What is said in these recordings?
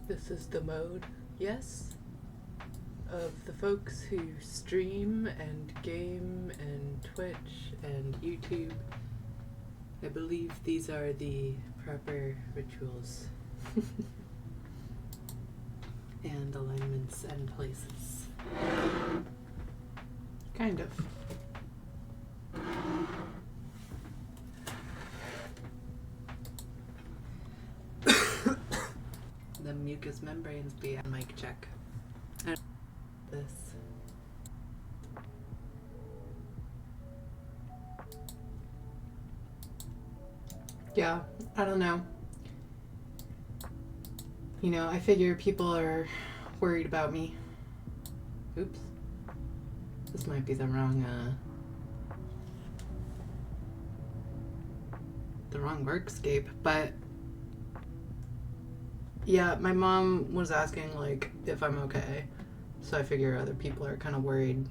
This is the mode, yes, of the folks who stream and game and Twitch and YouTube. I believe these are the proper rituals and alignments and places. Kind of. The mucous membranes be a mic check. And this. Yeah, I don't know. You know, I figure people are worried about me. Oops. This might be the wrong workscape, but yeah, my mom was asking, like, if I'm okay. So I figure other people are kind of worried,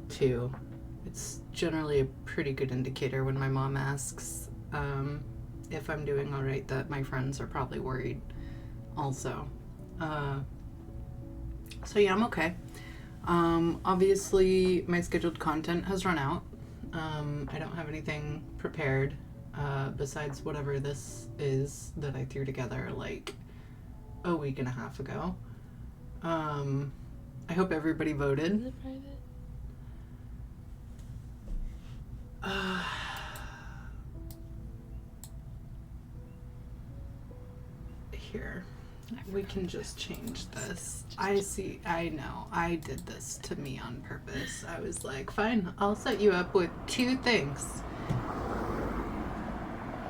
too. It's generally a pretty good indicator when my mom asks if I'm doing all right, that my friends are probably worried also. So yeah, I'm okay. Obviously, my scheduled content has run out. I don't have anything prepared besides whatever this is that I threw together, like, a week and a half ago. I hope everybody voted. Is it private? Here, we can just change this. I know, I did this to me on purpose. I was like, fine, I'll set you up with two things.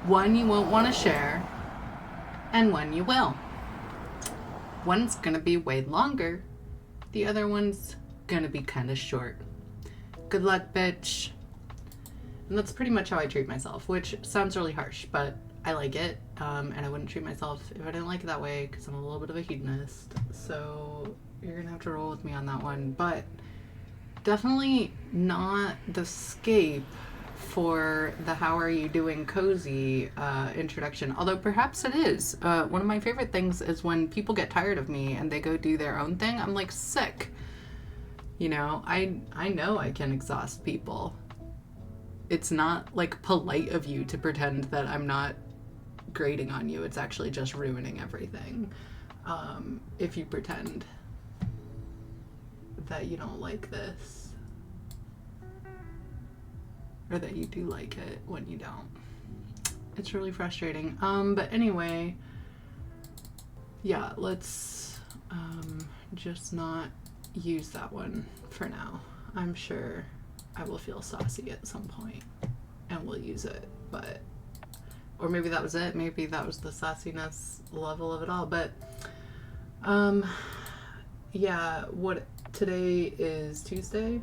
One you won't want to share, and one you will. One's gonna be way longer. The other one's gonna be kind of short. Good luck, bitch. And that's pretty much how I treat myself, which sounds really harsh, but I like it. And I wouldn't treat myself if I didn't like it that way, because I'm a little bit of a hedonist. So you're gonna have to roll with me on that one. But definitely not the scape for the how are you doing cozy introduction, although perhaps it is. One of my favorite things is when people get tired of me and they go do their own thing. I'm like, sick. You know, I know I can exhaust people. It's not like polite of you to pretend that I'm not grating on you. It's actually just ruining everything if you pretend that you don't like this. Or that you do like it when you don't. It's really frustrating. But anyway, yeah, let's just not use that one for now. I'm sure I will feel saucy at some point and we'll use it, but or maybe that was it. Maybe that was the sauciness level of it all. But yeah, what today is Tuesday.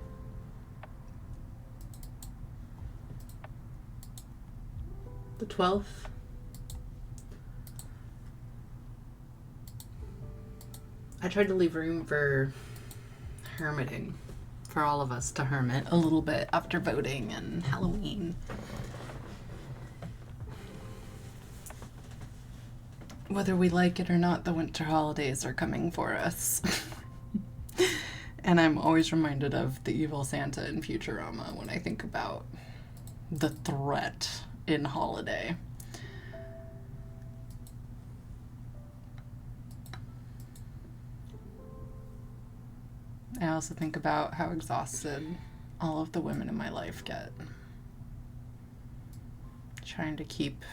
The 12th. I tried to leave room for hermiting, for all of us to hermit a little bit after voting and Halloween. Whether we like it or not, the winter holidays are coming for us. And I'm always reminded of the evil Santa in Futurama when I think about the threat in holiday. I also think about how exhausted all of the women in my life get trying to keep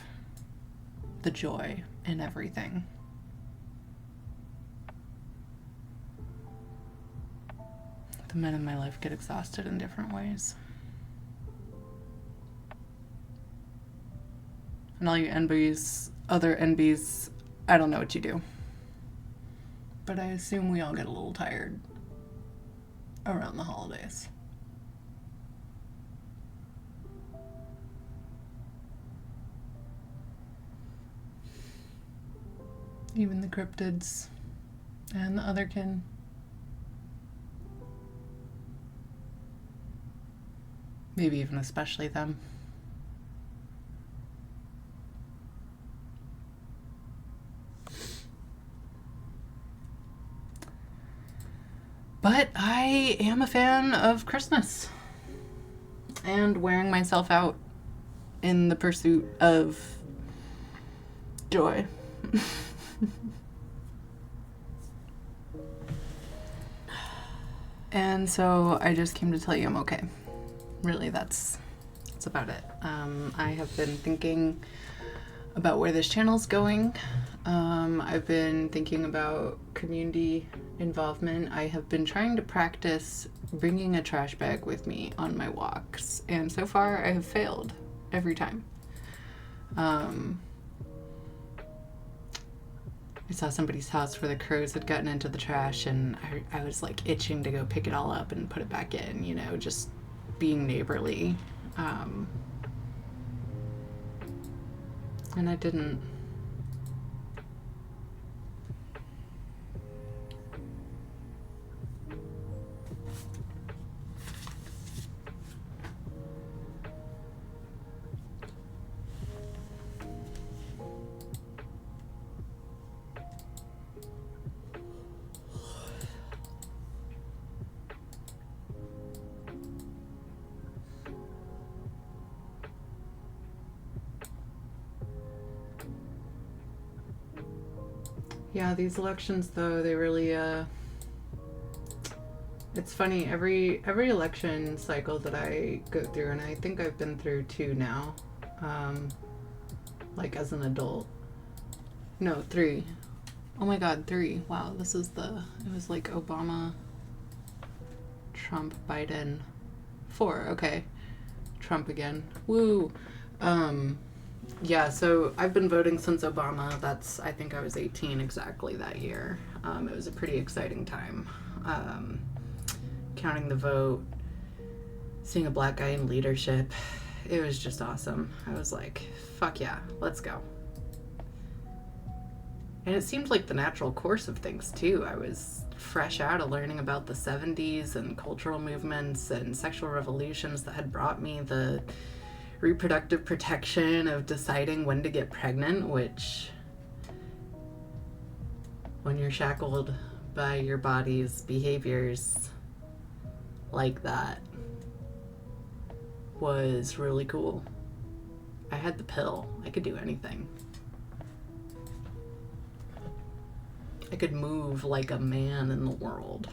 the joy in everything. The men in my life get exhausted in different ways. And all you NBs, other NBs, I don't know what you do. But I assume we all get a little tired around the holidays. Even the cryptids and the otherkin. Maybe even especially them. But I am a fan of Christmas and wearing myself out in the pursuit of joy. And so I just came to tell you I'm okay. Really, that's about it. I have been thinking about where this channel's going. I've been thinking about community involvement. I have been trying to practice bringing a trash bag with me on my walks, and so far I have failed every time. I saw somebody's house where the crows had gotten into the trash, and I was like itching to go pick it all up and put it back in, you know, just being neighborly. And I didn't. Yeah, these elections, though, they really, it's funny, every election cycle that I go through, and I think I've been through 2 now, like as an adult. No, 3. Oh my god, 3. Wow, it was like Obama, Trump, Biden. 4, okay. Trump again. Woo! Yeah, so I've been voting since Obama. I think I was 18 exactly that year. It was a pretty exciting time. Counting the vote, seeing a black guy in leadership, it was just awesome. I was like, fuck yeah, let's go. And it seemed like the natural course of things, too. I was fresh out of learning about the 70s and cultural movements and sexual revolutions that had brought me the reproductive protection of deciding when to get pregnant, which, when you're shackled by your body's behaviors like that, was really cool. I had the pill. I could do anything. I could move like a man in the world.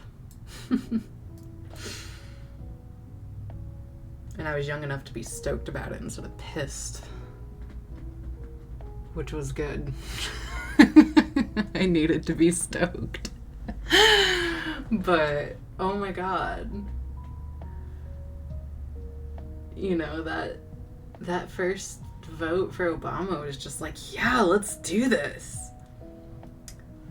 And I was young enough to be stoked about it instead of pissed. Which was good. I needed to be stoked. But, oh my god. You know, that first vote for Obama was just like, yeah, let's do this.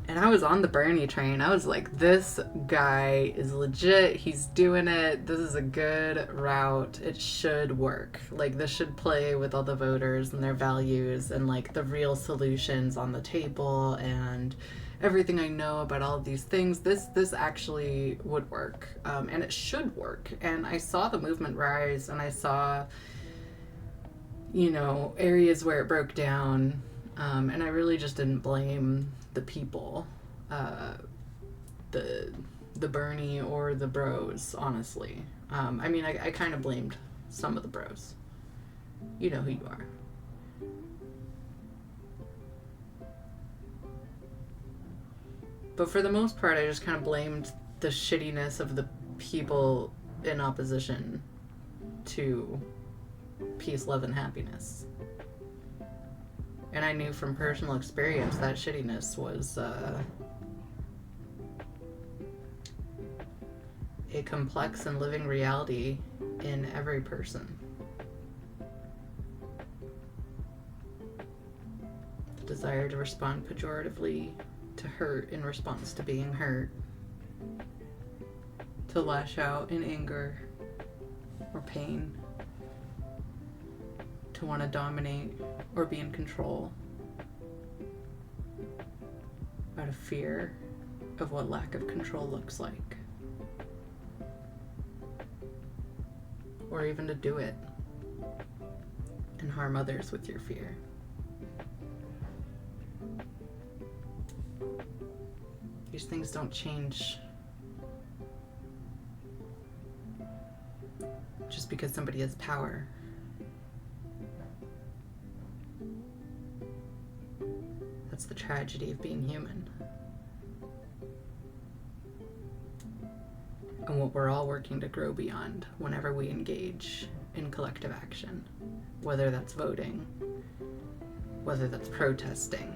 And I was on the Bernie train. I was like, this guy is legit. He's doing it. This is a good route. It should work. Like, this should play with all the voters and their values and, like, the real solutions on the table and everything I know about all of these things. This actually would work. And it should work. And I saw the movement rise, and I saw, you know, areas where it broke down. And I really just didn't blame the people, the Bernie or the bros, honestly. I mean, I kind of blamed some of the bros. You know who you are. But for the most part, I just kind of blamed the shittiness of the people in opposition to peace, love, and happiness. And I knew from personal experience that shittiness was, a complex and living reality in every person. The desire to respond pejoratively to hurt in response to being hurt, to lash out in anger or pain, to want to dominate or be in control out of fear of what lack of control looks like, or even to do it and harm others with your fear. These things don't change just because somebody has power. That's the tragedy of being human. And what we're all working to grow beyond whenever we engage in collective action, whether that's voting, whether that's protesting,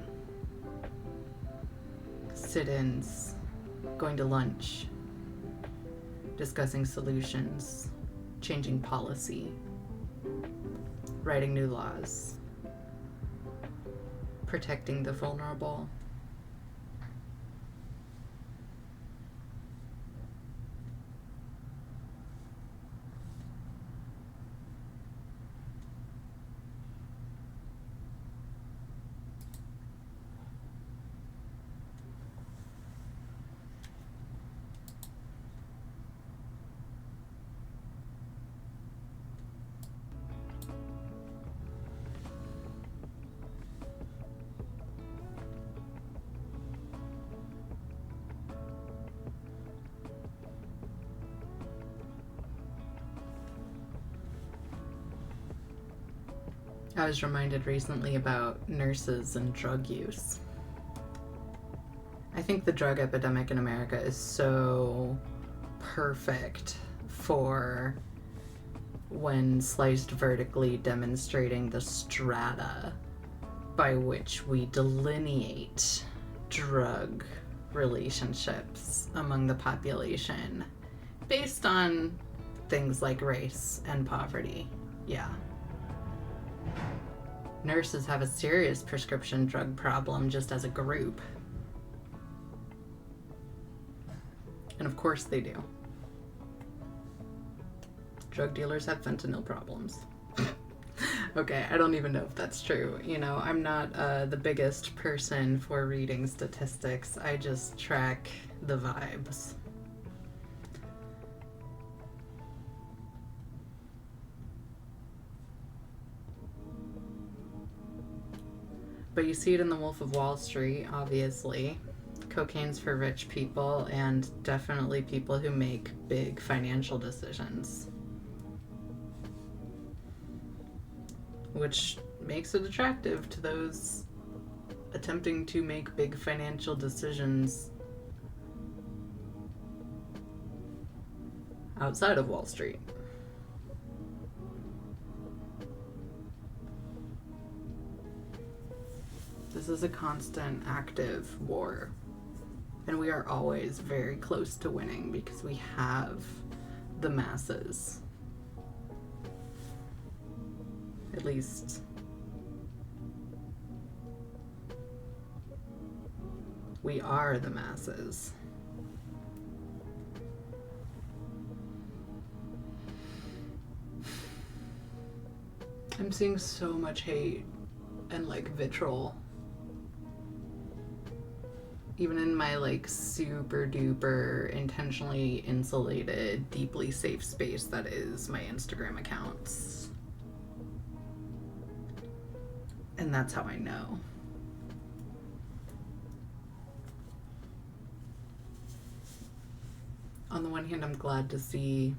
sit-ins, going to lunch, discussing solutions, changing policy, writing new laws, protecting the vulnerable. I was reminded recently about nurses and drug use. I think the drug epidemic in America is so perfect for, when sliced vertically, demonstrating the strata by which we delineate drug relationships among the population based on things like race and poverty. Yeah. Nurses have a serious prescription drug problem just as a group. And of course they do. Drug dealers have fentanyl problems. Okay, I don't even know if that's true. You know, I'm not the biggest person for reading statistics. I just track the vibes. But you see it in The Wolf of Wall Street, obviously. Cocaine's for rich people and definitely people who make big financial decisions. Which makes it attractive to those attempting to make big financial decisions outside of Wall Street. This is a constant, active war. And we are always very close to winning because we have the masses. At least we are the masses. I'm seeing so much hate and like vitriol. Even in my like super duper intentionally insulated, deeply safe space that is my Instagram accounts. And that's how I know. On the one hand, I'm glad to see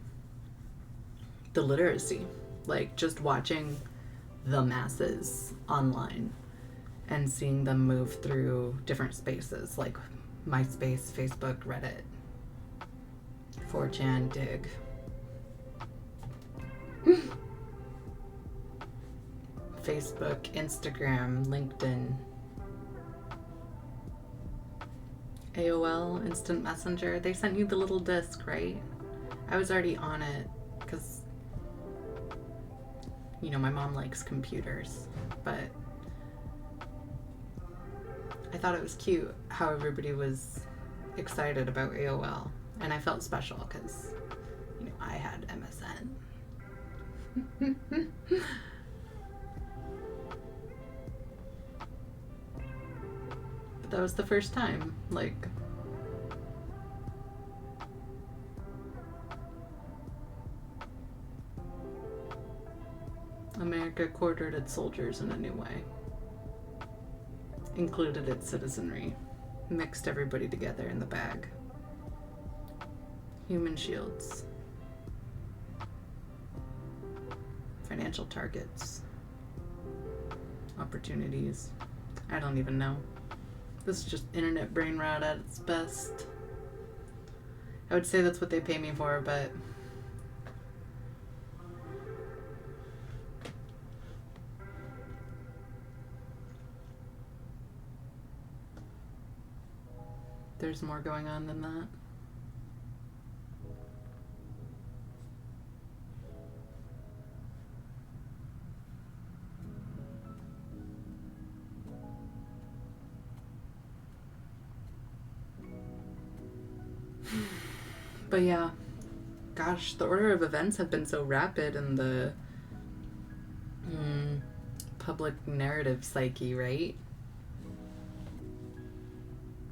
the literacy, like just watching the masses online and seeing them move through different spaces like MySpace, Facebook, Reddit, 4chan, Dig. Facebook, Instagram, LinkedIn, AOL, Instant Messenger. They sent you the little disc, right? I was already on it because, you know, my mom likes computers, but I thought it was cute how everybody was excited about AOL, and I felt special because, you know, I had MSN. But that was the first time, like, America quartered its soldiers in a new way, included its citizenry, mixed everybody together in the bag. Human shields, financial targets, opportunities. I don't even know. This is just internet brain rot at its best. I would say that's what they pay me for, but there's more going on than that. But yeah, gosh, the order of events have been so rapid in the public narrative psyche, right?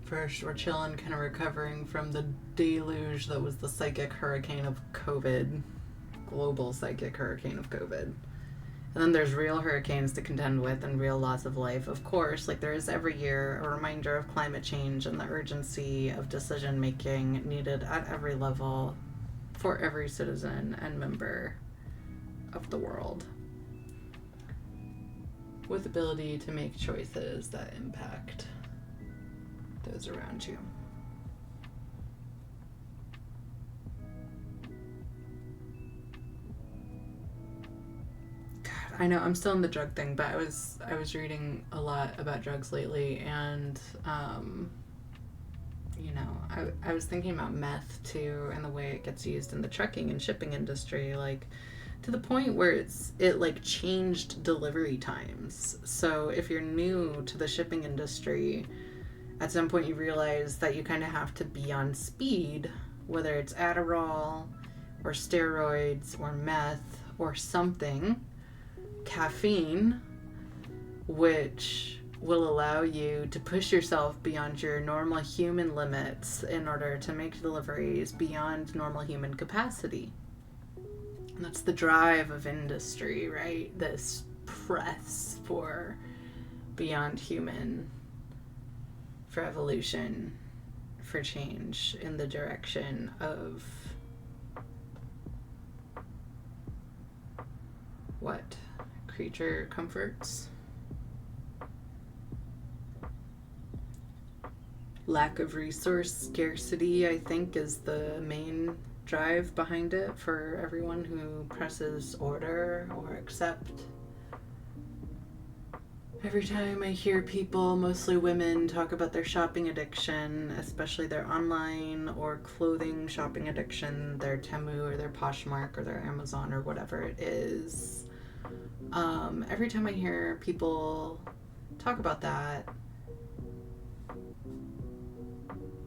First, we're chilling, kind of recovering from the deluge that was the psychic hurricane of COVID, global psychic hurricane of COVID. And then there's real hurricanes to contend with and real loss of life. Of course, like there is every year, a reminder of climate change and the urgency of decision making needed at every level for every citizen and member of the world, with ability to make choices that impact those around you. God, I know I'm still in the drug thing, but I was reading a lot about drugs lately, and you know, I was thinking about meth too, and the way it gets used in the trucking and shipping industry, like to the point where it like changed delivery times. So if you're new to the shipping industry, at some point you realize that you kind of have to be on speed, whether it's Adderall or steroids or meth or something, caffeine, which will allow you to push yourself beyond your normal human limits in order to make deliveries beyond normal human capacity. And that's the drive of industry, right? This press for beyond human, for evolution, for change in the direction of what? Creature comforts? Lack of resource scarcity, I think, is the main drive behind it for everyone who presses order or accept. Every time I hear people, mostly women, talk about their shopping addiction, especially their online or clothing shopping addiction, their Temu or their Poshmark or their Amazon or whatever it is, every time I hear people talk about that,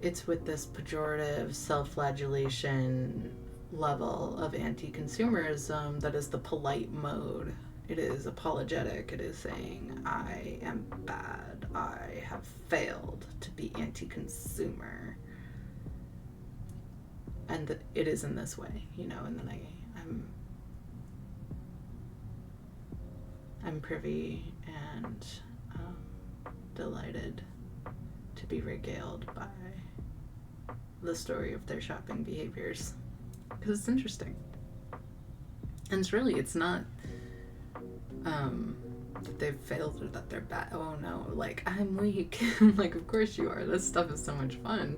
it's with this pejorative self-flagellation level of anti-consumerism that is the polite mode. It is apologetic. It is saying, I am bad. I have failed to be anti-consumer. And that it is in this way, you know, and then I'm privy and delighted to be regaled by the story of their shopping behaviors, because it's interesting. And it's not that they've failed or that they're bad. Oh no, like, I'm weak. Like, of course you are. This stuff is so much fun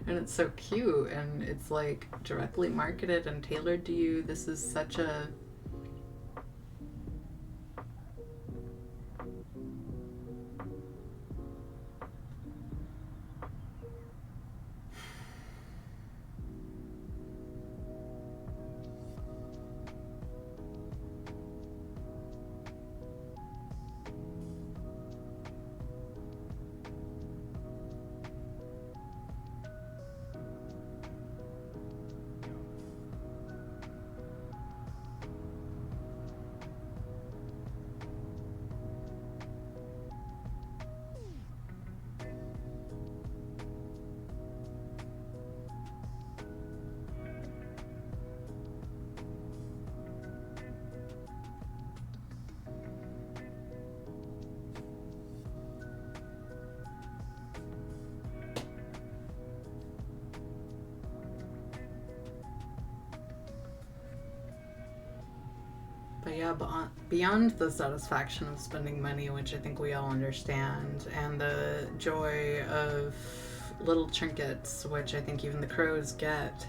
and it's so cute and it's like directly marketed and tailored to you. This is such a But yeah, beyond the satisfaction of spending money, which I think we all understand, and the joy of little trinkets, which I think even the crows get,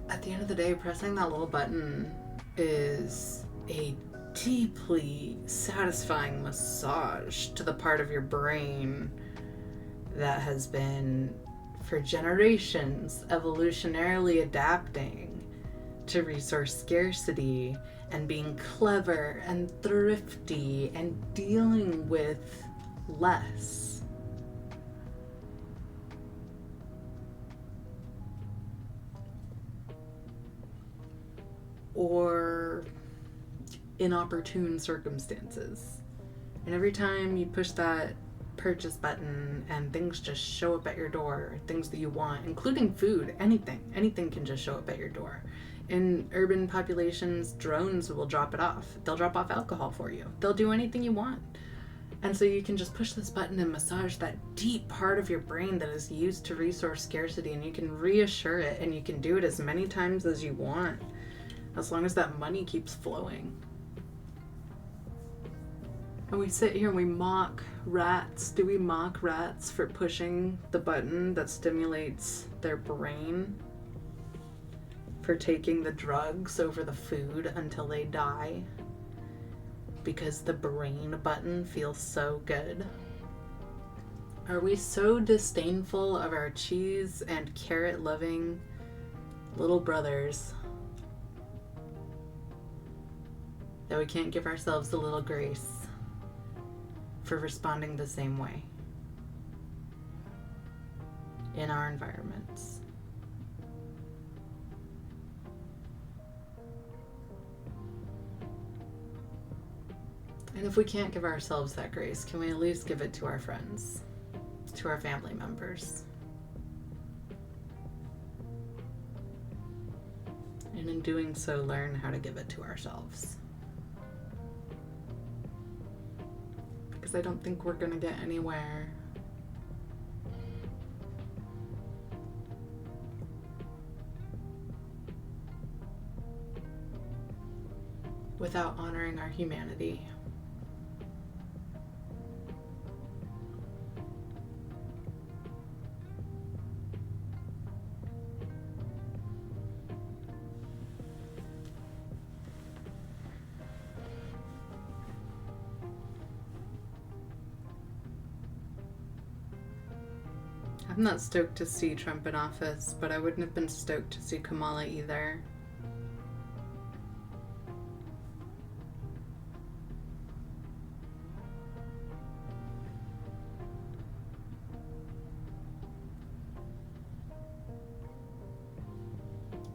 at the end of the day, pressing that little button is a deeply satisfying massage to the part of your brain that has been, for generations, evolutionarily adapting to resource scarcity and being clever and thrifty and dealing with less. Or inopportune circumstances. And every time you push that purchase button and things just show up at your door, things that you want, including food, anything can just show up at your door. In urban populations, drones will drop it off. They'll drop off alcohol for you. They'll do anything you want. And so you can just push this button and massage that deep part of your brain that is used to resource scarcity, and you can reassure it, and you can do it as many times as you want, as long as that money keeps flowing. And we sit here and we mock rats. Do we mock rats for pushing the button that stimulates their brain? For taking the drugs over the food until they die? Because the brain button feels so good? Are we so disdainful of our cheese and carrot loving little brothers that we can't give ourselves a little grace for responding the same way in our environments? And if we can't give ourselves that grace, can we at least give it to our friends, to our family members? And in doing so, learn how to give it to ourselves. Because I don't think we're going to get anywhere without honoring our humanity. I'm not stoked to see Trump in office, but I wouldn't have been stoked to see Kamala either.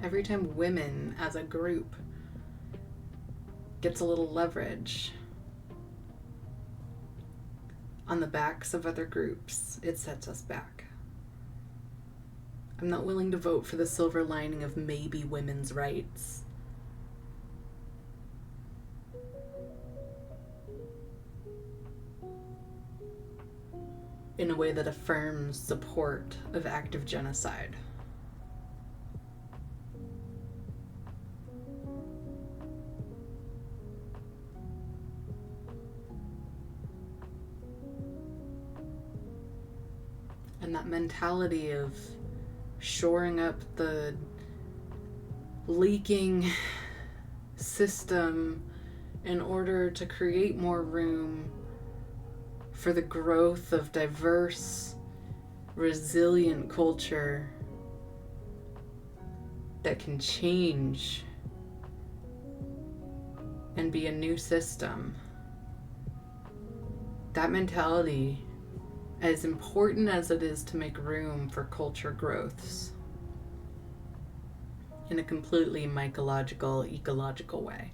Every time women as a group gets a little leverage on the backs of other groups, it sets us back. I'm not willing to vote for the silver lining of maybe women's rights. In a way that affirms support of active genocide. And that mentality of shoring up the leaking system in order to create more room for the growth of diverse, resilient culture that can change and be a new system. That mentality, as important as it is to make room for culture growths in a completely mycological, ecological way.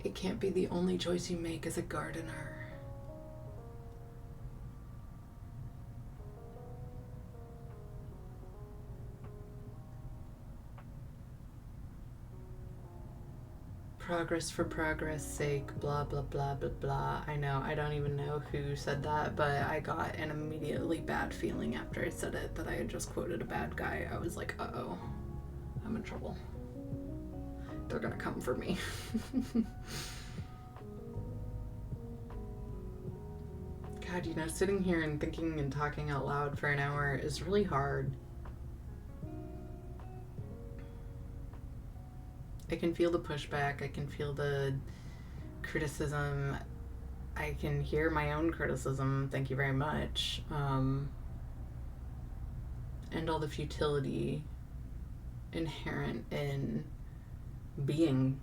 It can't be the only choice you make as a gardener. progress for progress sake, blah, blah, blah, blah, blah. I know, I don't even know who said that, but I got an immediately bad feeling after I said it that I had just quoted a bad guy. I was like, uh-oh, I'm in trouble. They're gonna come for me. God, you know, sitting here and thinking and talking out loud for an hour is really hard. I can feel the pushback. I can feel the criticism. I can hear my own criticism. Thank you very much. And all the futility inherent in being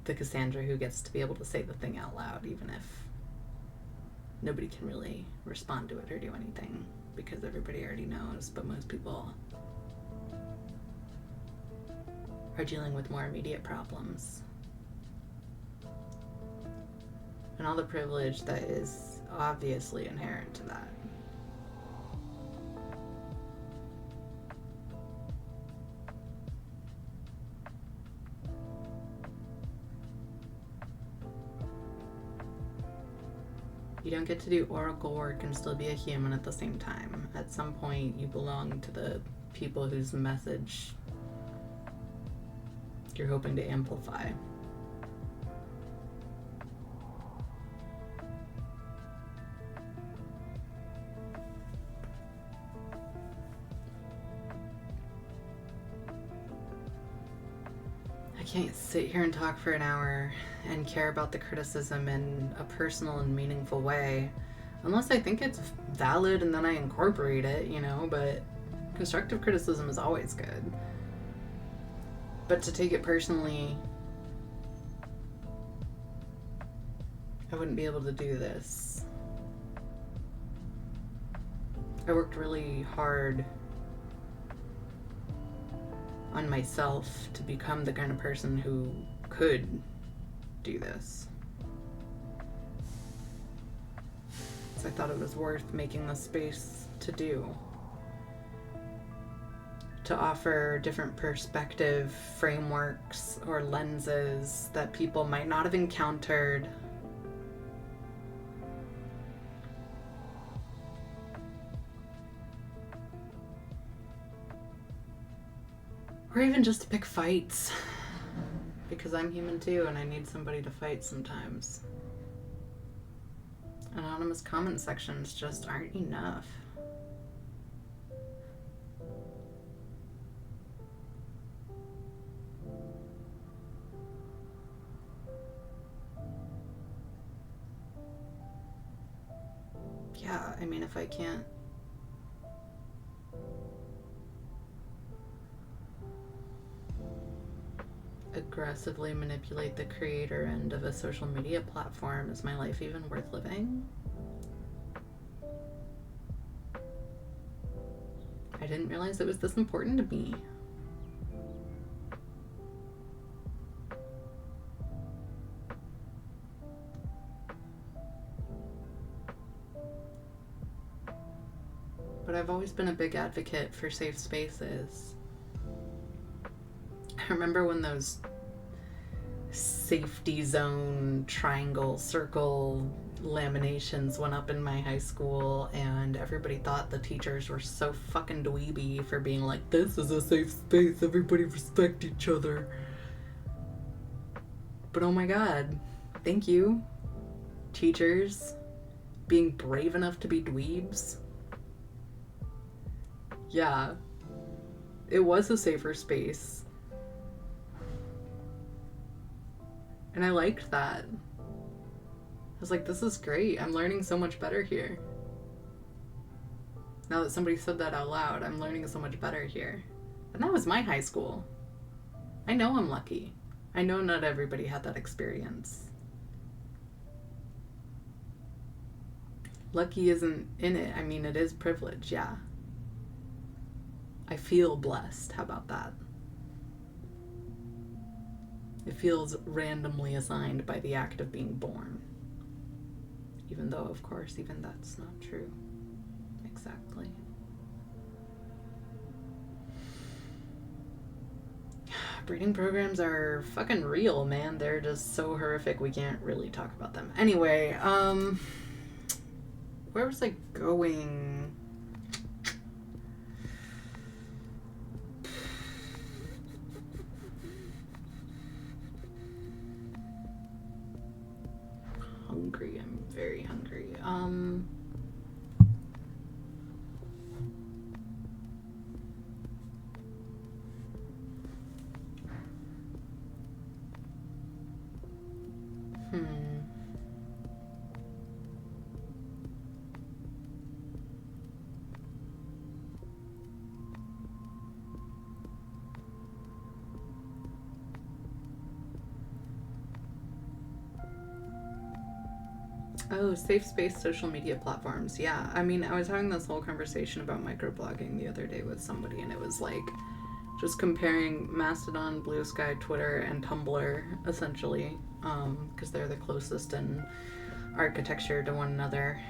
the Cassandra who gets to be able to say the thing out loud, even if nobody can really respond to it or do anything because everybody already knows, but most people are dealing with more immediate problems. And all the privilege that is obviously inherent to that. You don't get to do oracle work and still be a human at the same time. At some point, you belong to the people whose message you're hoping to amplify. I can't sit here and talk for an hour and care about the criticism in a personal and meaningful way unless I think it's valid and then I incorporate it, you know, but constructive criticism is always good. But to take it personally, I wouldn't be able to do this. I worked really hard on myself to become the kind of person who could do this. So I thought it was worth making the space to do. To offer different perspective frameworks or lenses that people might not have encountered. Or even just to pick fights. Because I'm human too and I need somebody to fight sometimes. Anonymous comment sections just aren't enough. Yeah, I mean, if I can't aggressively manipulate the creator end of a social media platform, is my life even worth living? I didn't realize it was this important to me. But I've always been a big advocate for safe spaces. I remember when those safety zone triangle circle laminations went up in my high school and everybody thought the teachers were so fucking dweeby for being like, this is a safe space, everybody respect each other. But oh my god, thank you, teachers, being brave enough to be dweebs. Yeah, it was a safer space. And I liked that. I was like, this is great. I'm learning so much better here. Now that somebody said that out loud, I'm learning so much better here. And that was my high school. I know I'm lucky. I know not everybody had that experience. Lucky isn't in it. I mean, it is privilege, yeah. I feel blessed. How about that? It feels randomly assigned by the act of being born. Even though, of course, even that's not true. Exactly. breeding programs are fucking real, man. They're just so horrific we can't really talk about them. Anyway, where was I going? Hungry. I'm very hungry. Oh, safe space social media platforms. Yeah, I mean, I was having this whole conversation about microblogging the other day with somebody, and it was like just comparing Mastodon, Blue Sky, Twitter, and Tumblr, essentially, because they're the closest in architecture to one another.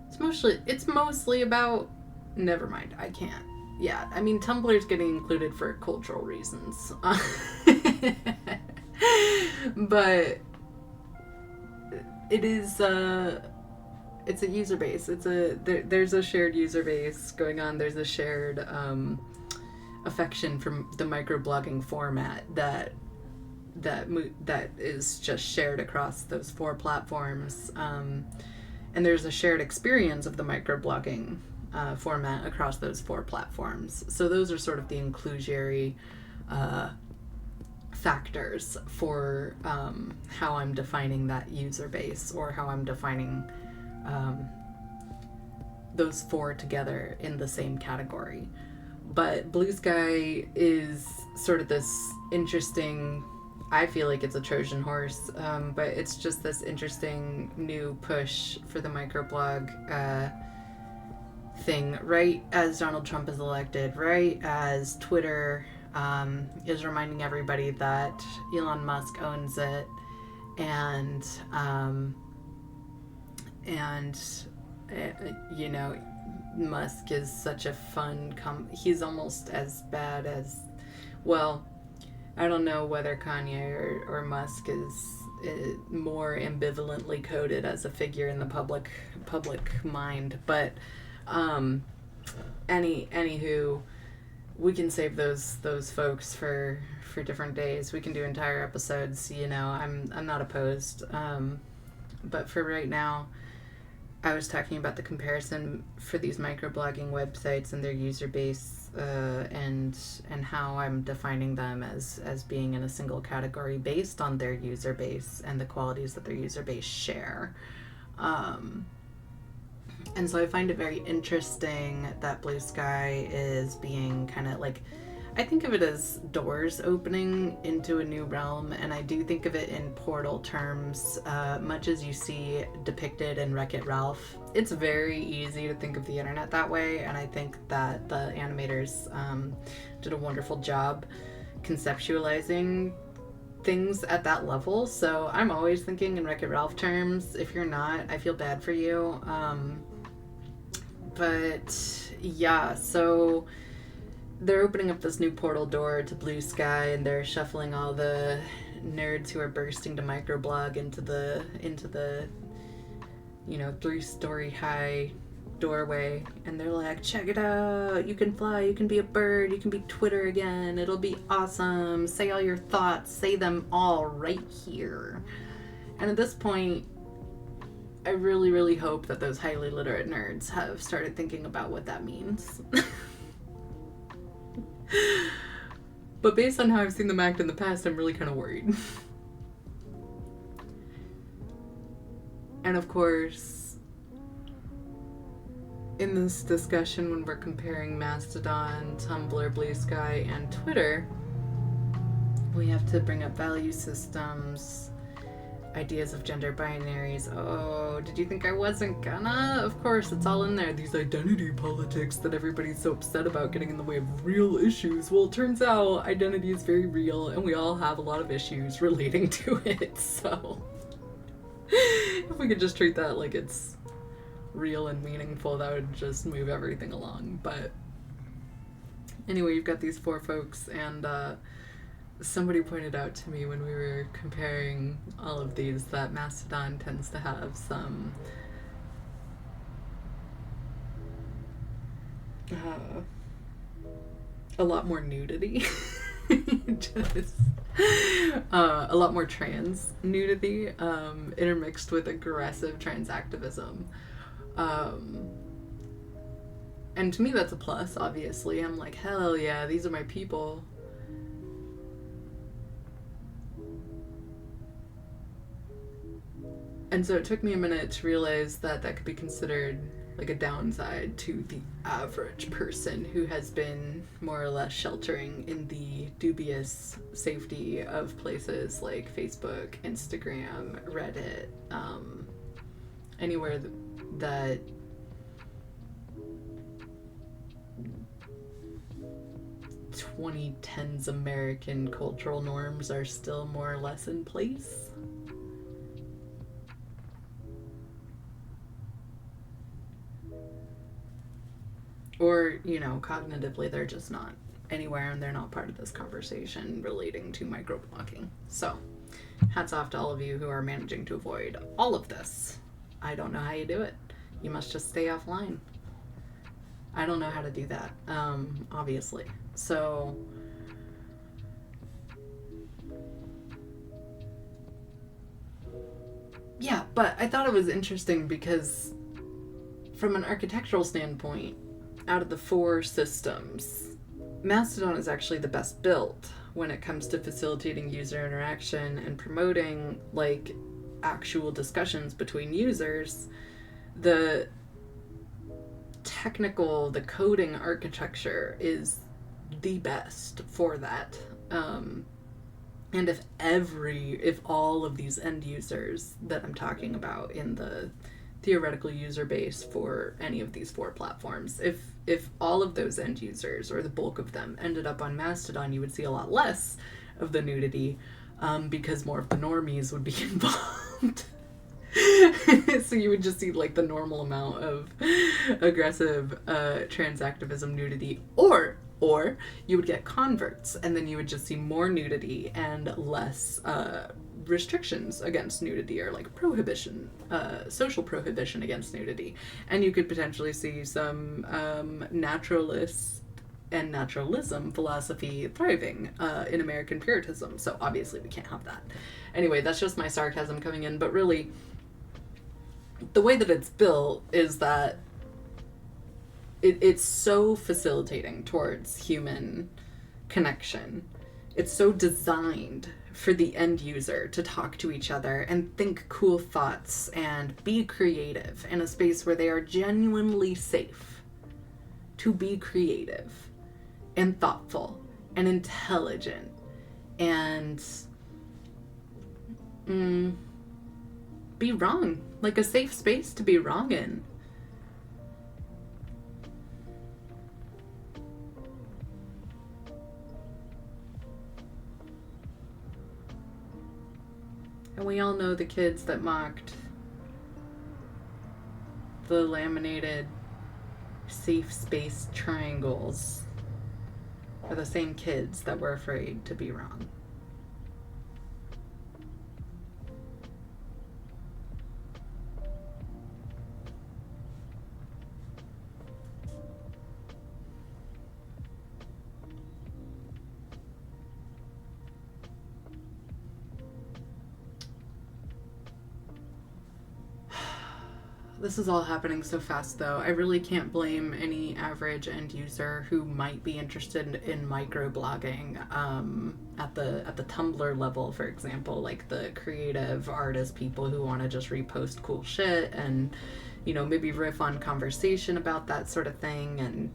It's mostly about... Never mind, I can't. Yeah, I mean, Tumblr's getting included for cultural reasons. But... it's a user base. There's a shared user base going on. There's a shared affection from the microblogging format that is just shared across those 4 platforms. And there's a shared experience of the microblogging format across those 4 platforms. So those are sort of the inclusionary factors for how I'm defining that user base, or how I'm defining those 4 together in the same category. But Blue Sky is sort of this interesting... I feel like it's a Trojan horse, but it's just this interesting new push for the microblog thing, right as Donald Trump is elected, right as Twitter is reminding everybody that Elon Musk owns it, and you know, Musk is such a fun he's almost as bad as, well, I don't know whether Kanye or Musk is more ambivalently coded as a figure in the public mind, but anywho, we can save those folks for different days. We can do entire episodes, you know. I'm not opposed, but for right now, I was talking about the comparison for these microblogging websites and their user base, and how I'm defining them as being in a single category based on their user base and the qualities that their user base share. And so I find it very interesting that Blue Sky is being kind of like, I think of it as doors opening into a new realm, and I do think of it in portal terms, much as you see depicted in Wreck-It Ralph. It's very easy to think of the internet that way, and I think that the animators did a wonderful job conceptualizing things at that level. So I'm always thinking in Wreck-It Ralph terms. If you're not, I feel bad for you. But yeah, so they're opening up this new portal door to Blue Sky, and they're shuffling all the nerds who are bursting to microblog into the you know, 3-story high doorway, and they're like, check it out, you can fly, you can be a bird, you can be Twitter again, it'll be awesome, say all your thoughts, say them all right here. And at this point, I really, really hope that those highly literate nerds have started thinking about what that means. But based on how I've seen them act in the past, I'm really kind of worried. And of course, in this discussion, when we're comparing Mastodon, Tumblr, Blue Sky, and Twitter, we have to bring up value systems, ideas of gender binaries. Oh, did you think I wasn't gonna? Of course, it's all in there. These identity politics that everybody's so upset about getting in the way of real issues. Well, it turns out identity is very real, and we all have a lot of issues relating to it. So if we could just treat that like it's real and meaningful, that would just move everything along. But Anyway, you've got these 4 folks, and somebody pointed out to me when we were comparing all of these that Mastodon tends to have some a lot more nudity. Just a lot more trans nudity, intermixed with aggressive trans activism. And to me that's a plus, obviously. I'm like, hell yeah, these are my people. And so it took me a minute to realize that that could be considered like a downside to the average person who has been more or less sheltering in the dubious safety of places like Facebook, Instagram, Reddit, anywhere that (2010s) American cultural norms are still more or less in place. Or, you know, cognitively they're just not anywhere and they're not part of this conversation relating to microblocking. So, hats off to all of you who are managing to avoid all of this. I don't know how you do it. You must just stay offline. I don't know how to do that, obviously. So, yeah, but I thought it was interesting because from an architectural standpoint, out of the 4 systems, Mastodon is actually the best built when it comes to facilitating user interaction and promoting like actual discussions between users. The coding architecture is the best for that. And if all of these end users that I'm talking about in the theoretical user base for any of these 4 platforms, if all of those end users, or the bulk of them, ended up on Mastodon, you would see a lot less of the nudity, because more of the normies would be involved. So you would just see like the normal amount of aggressive trans activism nudity, or you would get converts, and then you would just see more nudity and less restrictions against nudity, or like prohibition, social prohibition against nudity. And you could potentially see some naturalist and naturalism philosophy thriving in American Puritanism. So obviously we can't have that. Anyway, that's just my sarcasm coming in, but really the way that it's built is that it's so facilitating towards human connection. It's so designed for the end user to talk to each other and think cool thoughts and be creative in a space where they are genuinely safe to be creative and thoughtful and intelligent and be wrong, like a safe space to be wrong in. And we all know the kids that mocked the laminated safe space triangles are the same kids that were afraid to be wrong. This is all happening so fast, though. I really can't blame any average end user who might be interested in microblogging at the Tumblr level, for example, like the creative artist people who want to just repost cool shit and, you know, maybe riff on conversation about that sort of thing,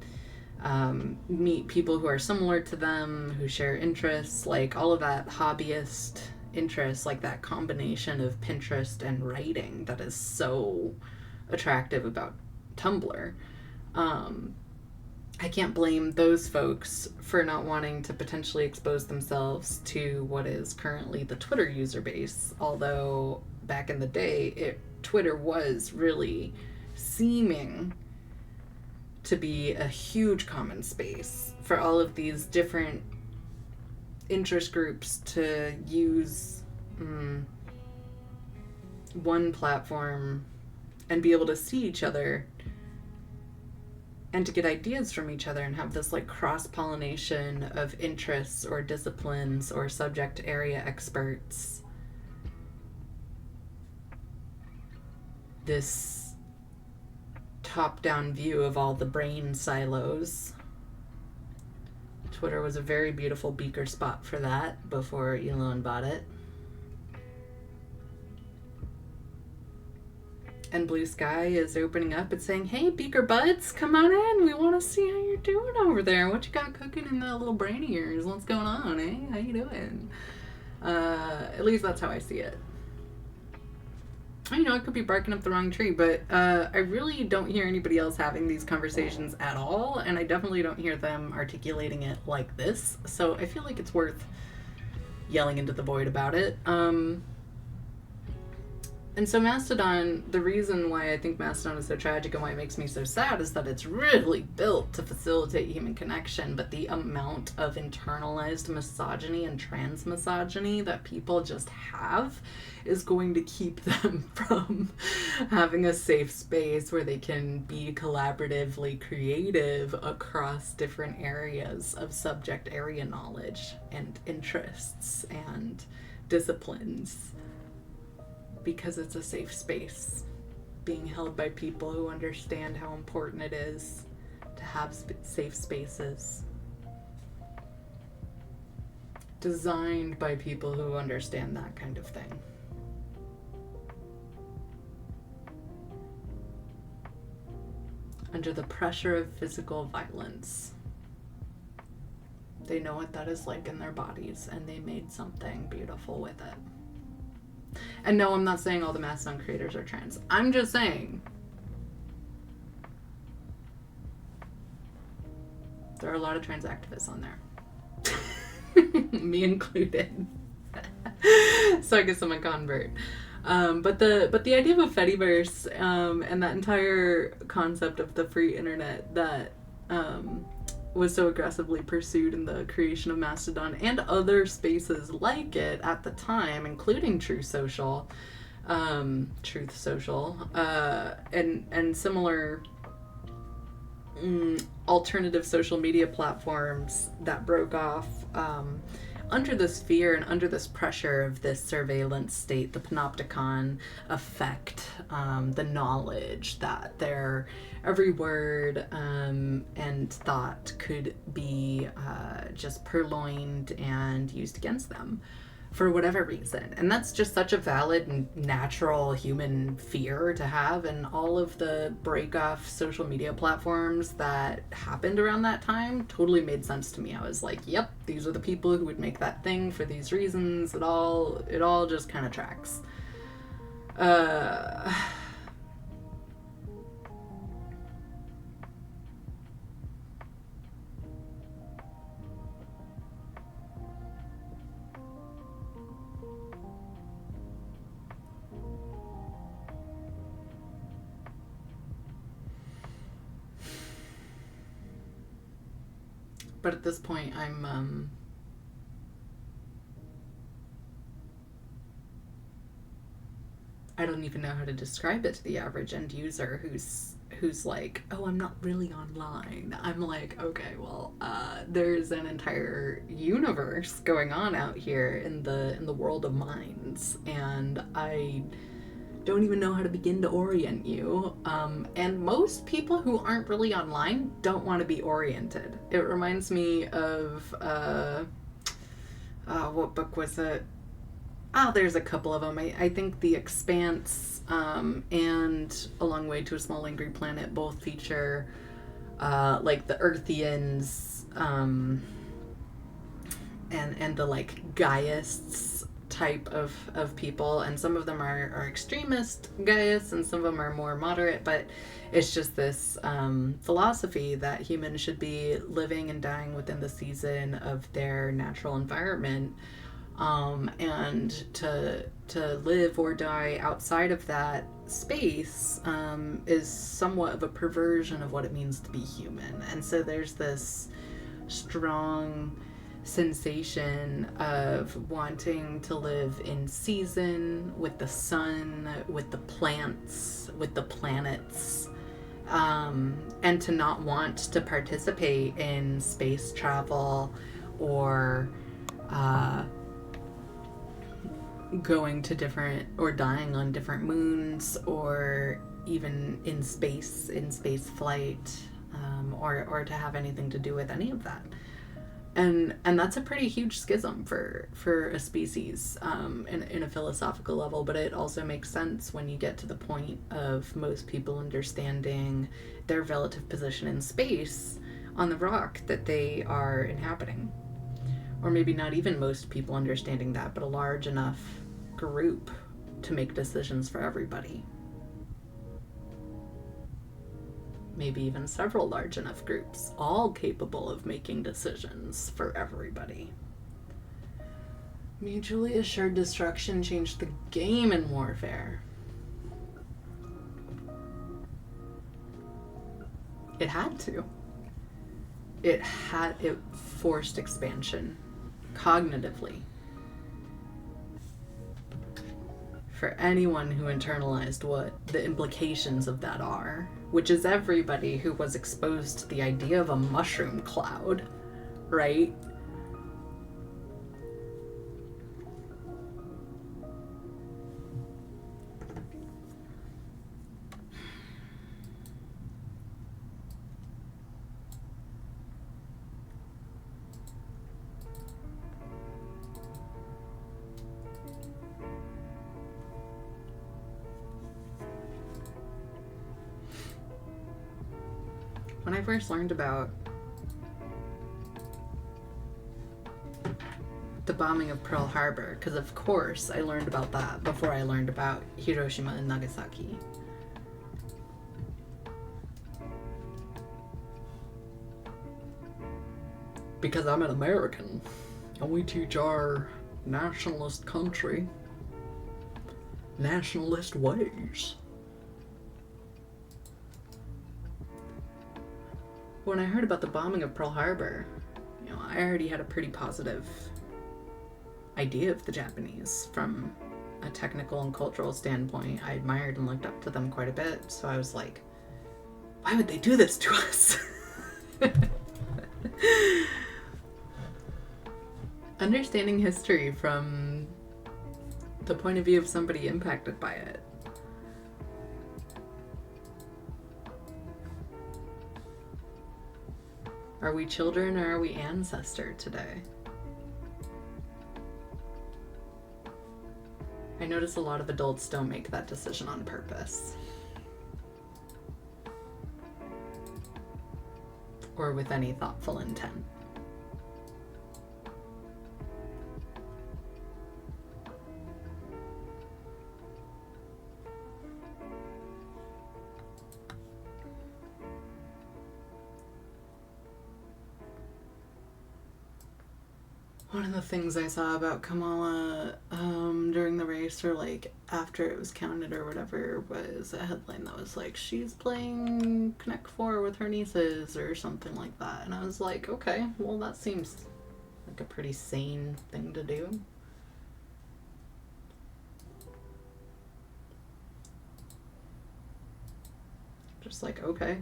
and meet people who are similar to them, who share interests, like all of that hobbyist interest, like that combination of Pinterest and writing that is so attractive about Tumblr. I can't blame those folks for not wanting to potentially expose themselves to what is currently the Twitter user base, although back in the day Twitter was really seeming to be a huge common space for all of these different interest groups to use one platform and be able to see each other and to get ideas from each other and have this like cross-pollination of interests or disciplines or subject area experts. This top-down view of all the brain silos. Twitter was a very beautiful beaker spot for that before Elon bought it. And Blue Sky is opening up and saying, hey, Beaker Buds, come on in. We want to see how you're doing over there. What you got cooking in that little brain of yours? What's going on, eh? How you doing? At least that's how I see it. You know, I could be barking up the wrong tree, but I really don't hear anybody else having these conversations at all, and I definitely don't hear them articulating it like this. So I feel like it's worth yelling into the void about it. And so Mastodon, the reason why I think Mastodon is so tragic and why it makes me so sad is that it's really built to facilitate human connection, but the amount of internalized misogyny and trans misogyny that people just have is going to keep them from having a safe space where they can be collaboratively creative across different areas of subject area knowledge and interests and disciplines. Because it's a safe space being held by people who understand how important it is to have safe spaces. Designed by people who understand that kind of thing. Under the pressure of physical violence. They know what that is like in their bodies, and they made something beautiful with it. And no, I'm not saying all the Mastodon creators are trans. I'm just saying there are a lot of trans activists on there. Me included. So I guess I'm a convert. But the idea of a Fediverse and that entire concept of the free internet that was so aggressively pursued in the creation of Mastodon and other spaces like it at the time, including Truth Social, and similar alternative social media platforms that broke off under this fear and under this pressure of this surveillance state, the panopticon effect, the knowledge that their every word and thought could be just purloined and used against them for whatever reason. And that's just such a valid and natural human fear to have, and all of the break-off social media platforms that happened around that time totally made sense to me. I was like, yep, these are the people who would make that thing for these reasons. It all just kind of tracks. But at this point, I'm I don't even know how to describe it to the average end user who's like, oh, I'm not really online. I'm like, okay, well, there's an entire universe going on out here in the world of minds, and I don't even know how to begin to orient you. And most people who aren't really online don't want to be oriented. It reminds me of, what book was it? Oh, there's a couple of them. I think The Expanse and A Long Way to a Small Angry Planet both feature like the Earthians and the like Gaiists type of people, and some of them are extremist Gaiists and some of them are more moderate, but it's just this philosophy that humans should be living and dying within the season of their natural environment, And to live or die outside of that space is somewhat of a perversion of what it means to be human. And so there's this strong sensation of wanting to live in season with the sun, with the plants, with the planets, and to not want to participate in space travel or going to different or dying on different moons or even in space flight, or to have anything to do with any of that. And that's a pretty huge schism for a species, in a philosophical level, but it also makes sense when you get to the point of most people understanding their relative position in space on the rock that they are inhabiting. Or maybe not even most people understanding that, but a large enough group to make decisions for everybody. Maybe even several large enough groups, all capable of making decisions for everybody. Mutually assured destruction changed the game in warfare. It had to. It forced expansion cognitively. For anyone who internalized what the implications of that are, which is everybody who was exposed to the idea of a mushroom cloud, right? When I first learned about the bombing of Pearl Harbor, because of course I learned about that before I learned about Hiroshima and Nagasaki. Because I'm an American, and we teach our nationalist country nationalist ways. When I heard about the bombing of Pearl Harbor, I already had a pretty positive idea of the Japanese from a technical and cultural standpoint. I admired and looked up to them quite a bit, so I was like, why would they do this to us? Understanding history from the point of view of somebody impacted by it. Are we children or are we ancestor today? I notice a lot of adults don't make that decision on purpose. Or with any thoughtful intent. One of the things I saw about Kamala during the race, or like after it was counted or whatever, was a headline that was like, she's playing Connect 4 with her nieces or something like that. And I was like, okay, well that seems like a pretty sane thing to do. Just like, okay.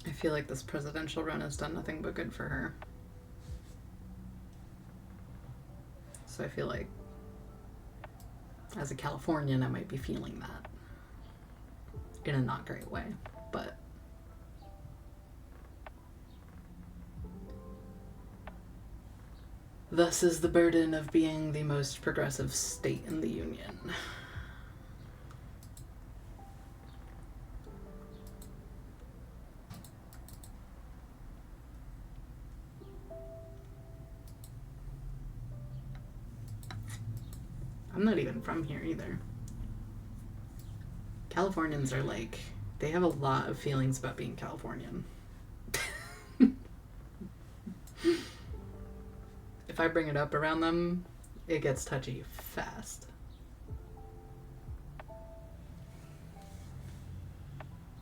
I feel like this presidential run has done nothing but good for her. So I feel like, as a Californian, I might be feeling that in a not great way, but thus is the burden of being the most progressive state in the union. I'm I'm not even from here either. Californians are like, they have a lot of feelings about being Californian. If I bring it up around them, it gets touchy fast.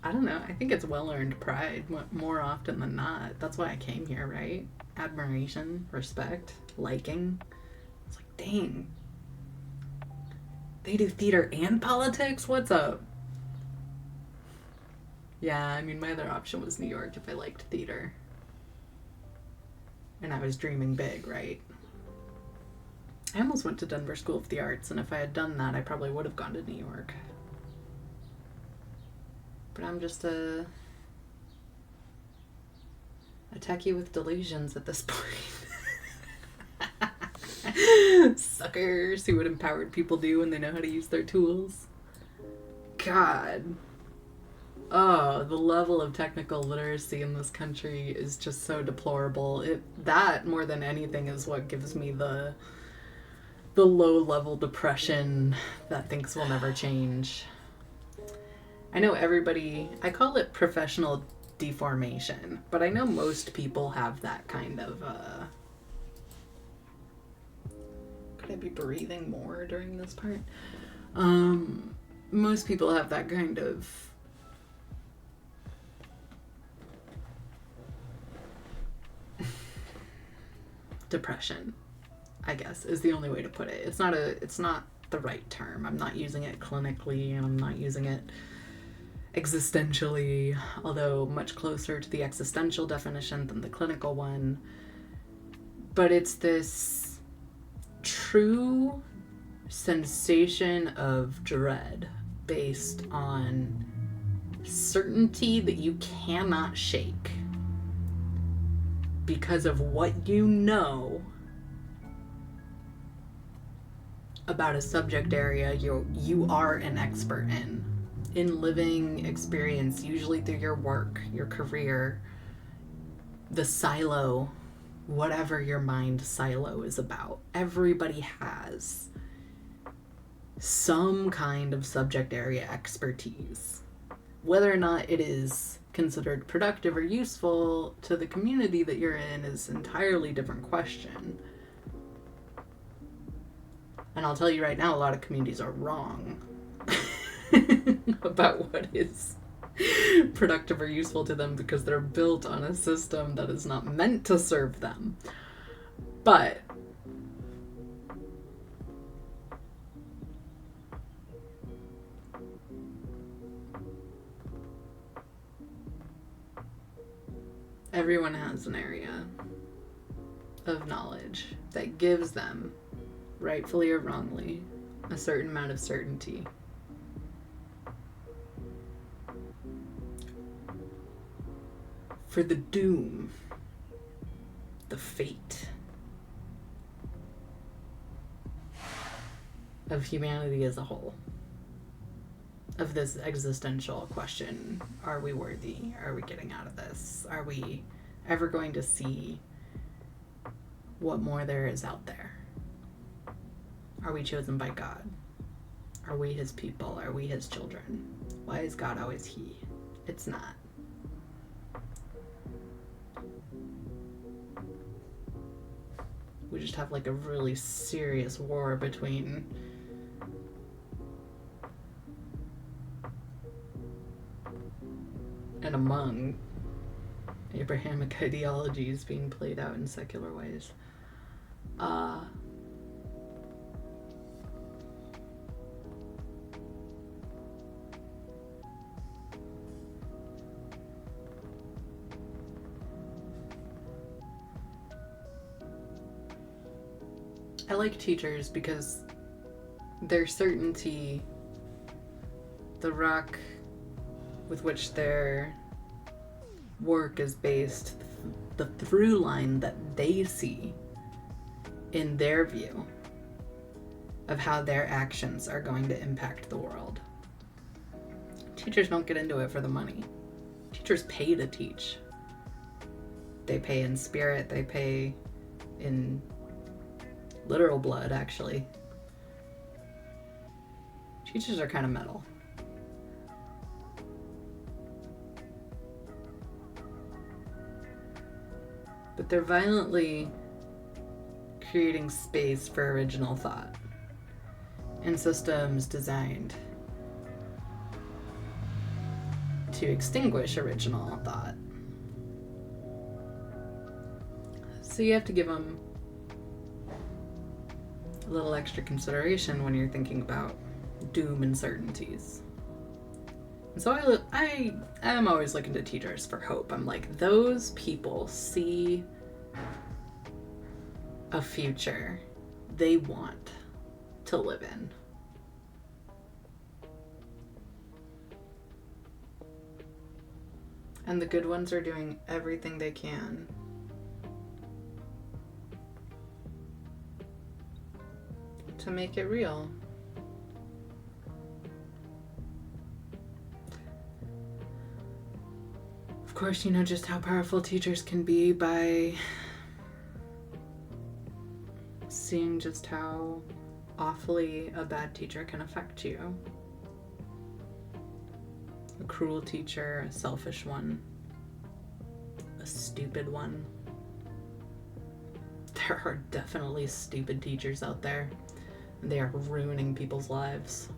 I don't know. I think it's well-earned pride more often than not. That's why I came here, right? Admiration, respect, liking. It's like, dang. They do theater and politics? What's up? Yeah, I mean, my other option was New York if I liked theater. And I was dreaming big, right? I almost went to Denver School of the Arts, and if I had done that, I probably would have gone to New York. But I'm just a techie with delusions at this point. Suckers, see what empowered people do when they know how to use their tools. God. Oh, the level of technical literacy in this country is just so deplorable. That, more than anything, is what gives me the low-level depression that thinks will never change. I know everybody, I call it professional deformation, but I know most people have that kind of, could I be breathing more during this part? Most people have that kind of depression, I guess, is the only way to put it. It's not the right term. I'm not using it clinically, and I'm not using it existentially, although much closer to the existential definition than the clinical one. But it's this true sensation of dread based on certainty that you cannot shake because of what you know about a subject area you are an expert in living experience, usually through your work, your career, the silo, whatever your mind silo is about. Everybody has some kind of subject area expertise. Whether or not it is considered productive or useful to the community that you're in is an entirely different question. And I'll tell you right now, a lot of communities are wrong about what is productive or useful to them because they're built on a system that is not meant to serve them. But everyone has an area of knowledge that gives them, rightfully or wrongly, a certain amount of certainty. For the doom, the fate of humanity as a whole, of this existential question, are we worthy? Are we getting out of this? Are we ever going to see what more there is out there? Are we chosen by God? Are we his people? Are we his children? Why is God always he? It's not. We just have like a really serious war between and among Abrahamic ideologies being played out in secular ways. I like teachers because their certainty, the rock with which their work is based, the through line that they see in their view of how their actions are going to impact the world. Teachers don't get into it for the money. Teachers pay to teach. They pay in spirit, they pay in literal blood, actually. Teachers are kind of metal. But they're violently creating space for original thought and systems designed to extinguish original thought. So you have to give them a little extra consideration when you're thinking about doom and certainties. And so I am always looking to teachers for hope. I'm like, those people see a future they want to live in. And the good ones are doing everything they can to make it real. Of course, you know just how powerful teachers can be by seeing just how awfully a bad teacher can affect you. A cruel teacher, a selfish one, a stupid one. There are definitely stupid teachers out there. They are ruining people's lives.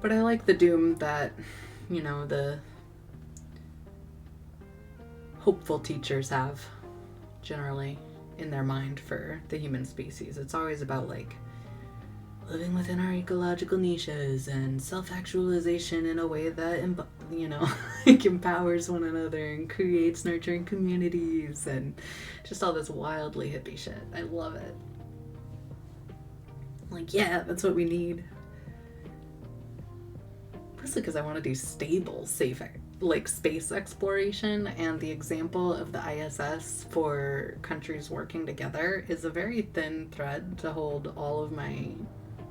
But I like the doom that, you know, the hopeful teachers have generally in their mind for the human species. It's always about like living within our ecological niches and self-actualization in a way that, you know, like empowers one another and creates nurturing communities and just all this wildly hippie shit. I love it. Like, yeah, that's what we need. Mostly because I want to do stable, safe, like space exploration, and the example of the ISS for countries working together is a very thin thread to hold all of my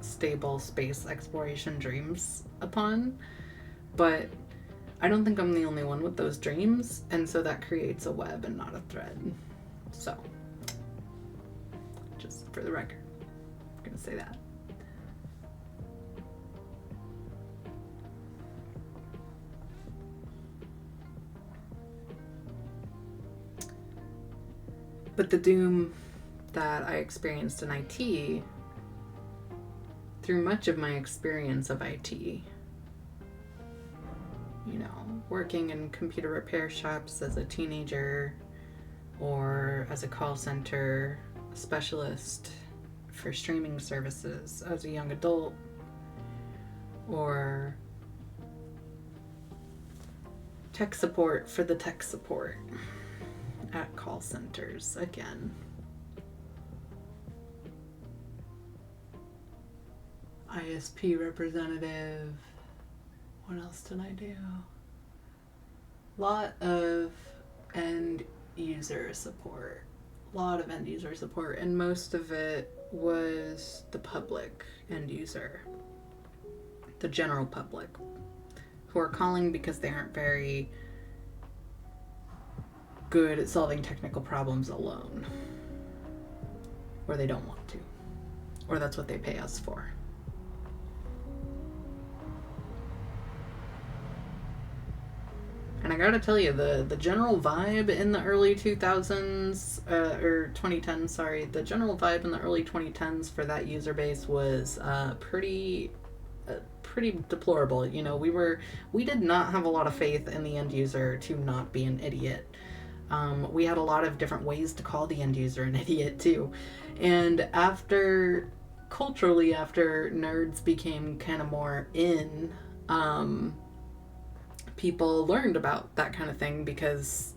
stable space exploration dreams upon. But I don't think I'm the only one with those dreams, and so that creates a web and not a thread. So, just for the record, I'm gonna say that. But the doom that I experienced in IT, through much of my experience of IT, you know, working in computer repair shops as a teenager or as a call center specialist for streaming services as a young adult, or tech support for the tech support at call centers again. ISP representative. What else did I do? Lot of end user support. And most of it was the public end user. The general public. Who are calling because they aren't very good at solving technical problems alone, or they don't want to, or that's what they pay us for. And I gotta tell you, the general vibe in the early 2000s, or 2010s, sorry, the general vibe in the early 2010s for that user base was pretty deplorable. You know, we did not have a lot of faith in the end user to not be an idiot. We had a lot of different ways to call the end user an idiot too. And culturally, after nerds became kind of more in, people learned about that kind of thing, because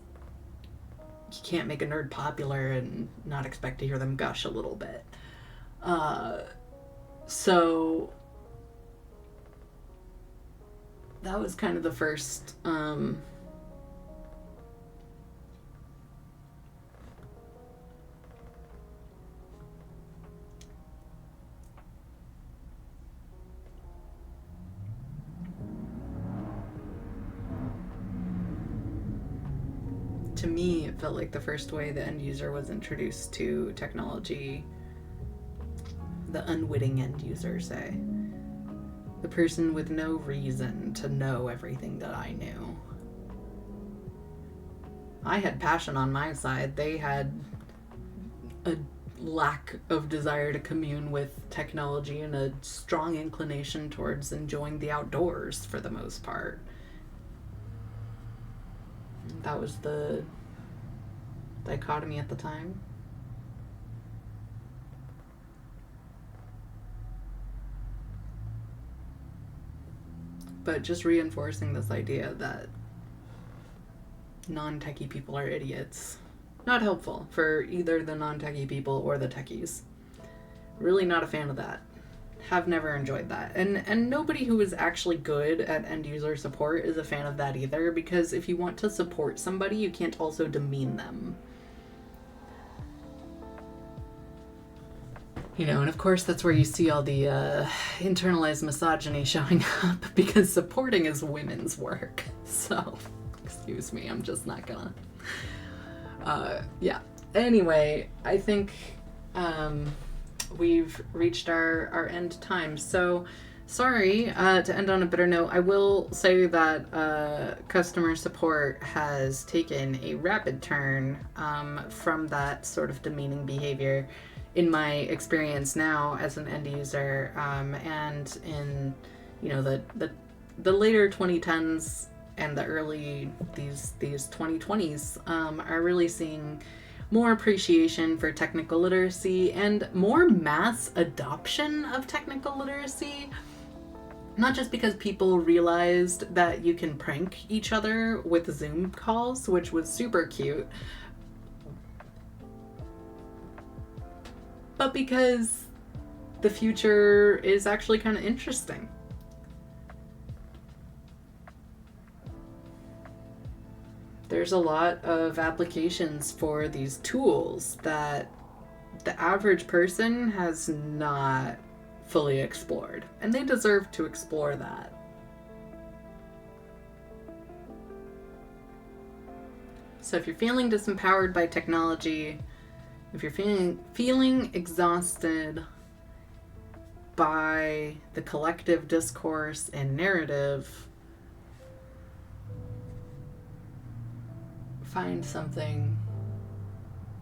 you can't make a nerd popular and not expect to hear them gush a little bit. So that was kind of the first to me, it felt like the first way the end user was introduced to technology, the unwitting end user, say. The person with no reason to know everything that I knew. I had passion on my side. They had a lack of desire to commune with technology and a strong inclination towards enjoying the outdoors for the most part. That was the dichotomy at the time. But just reinforcing this idea that non-techie people are idiots. Not helpful for either the non-techie people or the techies. Really not a fan of that. Have never enjoyed that. And nobody who is actually good at end user support is a fan of that either, because if you want to support somebody, you can't also demean them. You know, and of course that's where you see all the internalized misogyny showing up, because supporting is women's work. So, excuse me, I'm just not gonna. Yeah. Anyway, I think we've reached our end time. So, sorry to end on a bitter note. I will say that customer support has taken a rapid turn from that sort of demeaning behavior in my experience now as an end user, and in, you know, the later 2010s and the early these 2020s, are really seeing more appreciation for technical literacy and more mass adoption of technical literacy. Not just because people realized that you can prank each other with Zoom calls, which was super cute, but because the future is actually kind of interesting. There's a lot of applications for these tools that the average person has not fully explored, and they deserve to explore that. So if you're feeling disempowered by technology, if you're feeling exhausted by the collective discourse and narrative, find something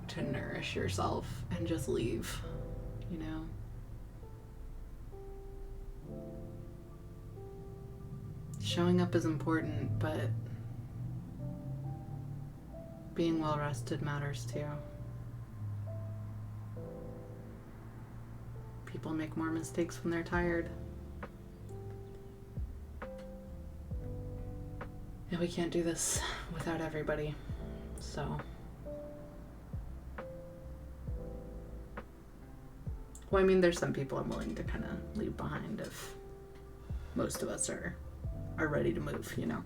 to nourish yourself and just leave, you know? Showing up is important, but being well rested matters too. People make more mistakes when they're tired. And we can't do this without everybody. So, well, I mean, there's some people I'm willing to kind of leave behind if most of us are ready to move, you know.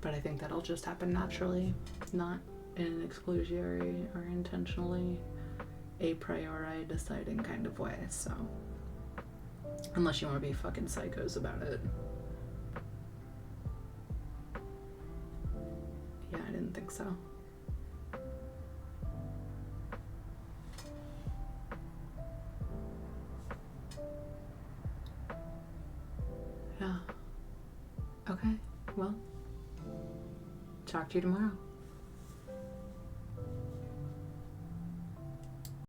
But I think that'll just happen naturally, not in an exclusionary or intentionally a priori deciding kind of way. So, unless you want to be fucking psychos about it. Yeah, I didn't think so. Yeah. Okay, well, talk to you tomorrow.